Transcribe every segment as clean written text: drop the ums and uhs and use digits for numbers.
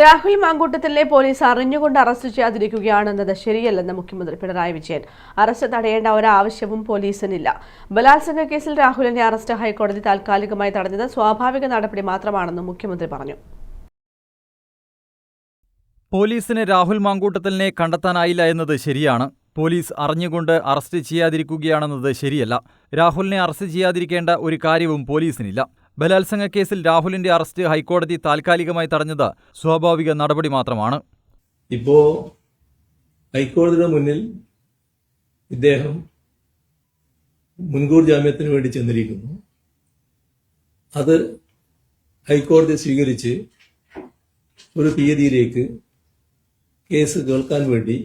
Rahul മാങ്കൂട്ടത്തിലെ police അറിഞ്ഞുകൊണ്ട് arrest ചെയ്യാതിരിക്കുകയാണെന്നത് ശരിയല്ലെന്ന് മുഖ്യമന്ത്രി പിണറായി വിജയൻ. അറസ്റ്റ് തടയേണ്ട ഒരാവശ്യവും പോലീസിനില്ല. ബലാത്സംഗ കേസിൽ രാഹുലിന്റെ അറസ്റ്റ് ഹൈക്കോടതി താൽക്കാലികമായി തടഞ്ഞത് സ്വാഭാവിക നടപടി മാത്രമാണെന്നും മുഖ്യമന്ത്രി പറഞ്ഞു. പോലീസിന് രാഹുൽ മാങ്കൂട്ടത്തിലിനെ കണ്ടെത്താനായില്ല എന്നത് ശരിയാണ്. പോലീസ് അറിഞ്ഞുകൊണ്ട് അറസ്റ്റ് ചെയ്യാതിരിക്കുകയാണെന്നത് ശരിയല്ല. രാഹുലിനെ അറസ്റ്റ് ചെയ്യാതിരിക്കേണ്ട ഒരു കാര്യവും പോലീസിനില്ല. ബലാത്സംഗ കേസിൽ രാഹുലിന്റെ അറസ്റ്റ് ഹൈക്കോടതി താൽക്കാലികമായി തടഞ്ഞത് സ്വാഭാവിക നടപടി മാത്രമാണ്. ഇപ്പോ ഹൈക്കോടതിയുടെ മുന്നിൽ ഇദ്ദേഹം മുൻകൂർ ജാമ്യത്തിന് വേണ്ടി ചെന്നിരിക്കുന്നു. അത് ഹൈക്കോടതി സ്വീകരിച്ച് ഒരു തീയതിയിലേക്ക് കേസ് കേൾക്കാൻ വേണ്ടി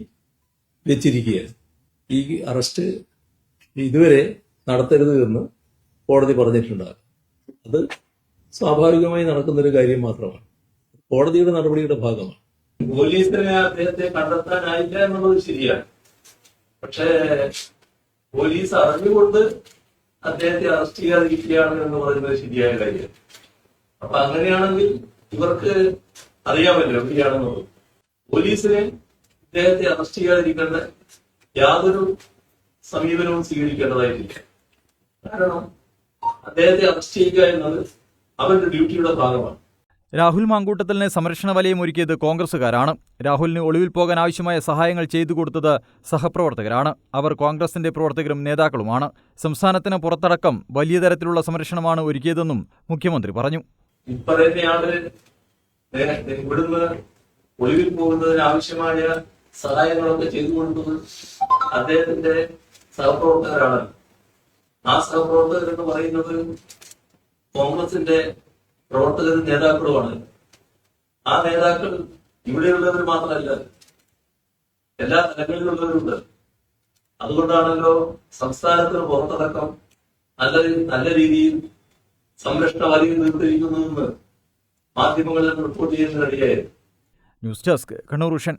വെച്ചിരിക്കുകയാണ്. ഈ അറസ്റ്റ് ഇതുവരെ നടത്തരുത് എന്ന് കോടതി പറഞ്ഞിട്ടുണ്ടാകും. അത് സ്വാഭാവികമായി നടക്കുന്നൊരു കാര്യം മാത്രമാണ്. കോടതിയുടെ നടപടിയുടെ ഭാഗമാണ്. പോലീസിനെ അദ്ദേഹത്തെ കണ്ടെത്താനായില്ല എന്നുള്ളത് ശരിയാണ്. പക്ഷേ പോലീസ് അറിഞ്ഞുകൊണ്ട് അദ്ദേഹത്തെ അറസ്റ്റ് ചെയ്യാതിരിക്കുകയാണ് എന്ന് പറയുന്നത് ശരിയായ കാര്യമാണ്. അപ്പൊ അങ്ങനെയാണെങ്കിൽ ഇവർക്ക് അറിയാമല്ലോ എവിടെയാണെന്നുള്ളത്. പോലീസിനെ ഇദ്ദേഹത്തെ അറസ്റ്റ് ചെയ്യാതിരിക്കേണ്ട യാതൊരു സമീപനവും സ്വീകരിക്കേണ്ടതായിട്ടില്ല. കാരണം അദ്ദേഹത്തെ അറസ്റ്റ് ചെയ്യുക എന്നത് അവരുടെ ഡ്യൂട്ടിയുടെ ഭാഗമാണ്. രാഹുൽ മാങ്കൂട്ടത്തിലിന് സംരക്ഷണ വലയം ഒരുക്കിയത് കോൺഗ്രസുകാരാണ്. രാഹുലിന് ഒളിവിൽ പോകാൻ ആവശ്യമായ സഹായങ്ങൾ ചെയ്തു കൊടുത്തത് സഹപ്രവർത്തകരാണ്. അവർ കോൺഗ്രസിന്റെ പ്രവർത്തകരും നേതാക്കളുമാണ്. സംസ്ഥാനത്തിന് പുറത്തടക്കം വലിയ തരത്തിലുള്ള സംരക്ഷണമാണ് ഒരുക്കിയതെന്നും മുഖ്യമന്ത്രി പറഞ്ഞു. ഇപ്പറയുന്നയാള് ഇവിടുന്ന് ഒളിവിൽ പോകുന്നതിന് ആവശ്യമായ സഹായങ്ങളൊക്കെ ചെയ്തു കൊടുത്തത് അദ്ദേഹത്തിന്റെ സഹപ്രവർത്തകരാണ്. ആ സഹപ്രവർത്തകർ എന്ന് പറയുന്നത് കോൺഗ്രസിന്റെ പ്രവർത്തകരും നേതാക്കളുമാണ്. ആ നേതാക്കൾ ഇവിടെയുള്ളവർ മാത്രമല്ല, എല്ലാ തലങ്ങളിലുള്ളവരുണ്ട്. അതുകൊണ്ടാണല്ലോ സംസ്ഥാനത്തിന് പുറത്തടക്കം നല്ല രീതിയിൽ സംരക്ഷണ വലയം നിർത്തിയിരിക്കുന്നതെന്ന് മാധ്യമങ്ങളിൽ റിപ്പോർട്ട് ചെയ്യുന്നതിനിടയായിരുന്നു. News desk Kannur vision.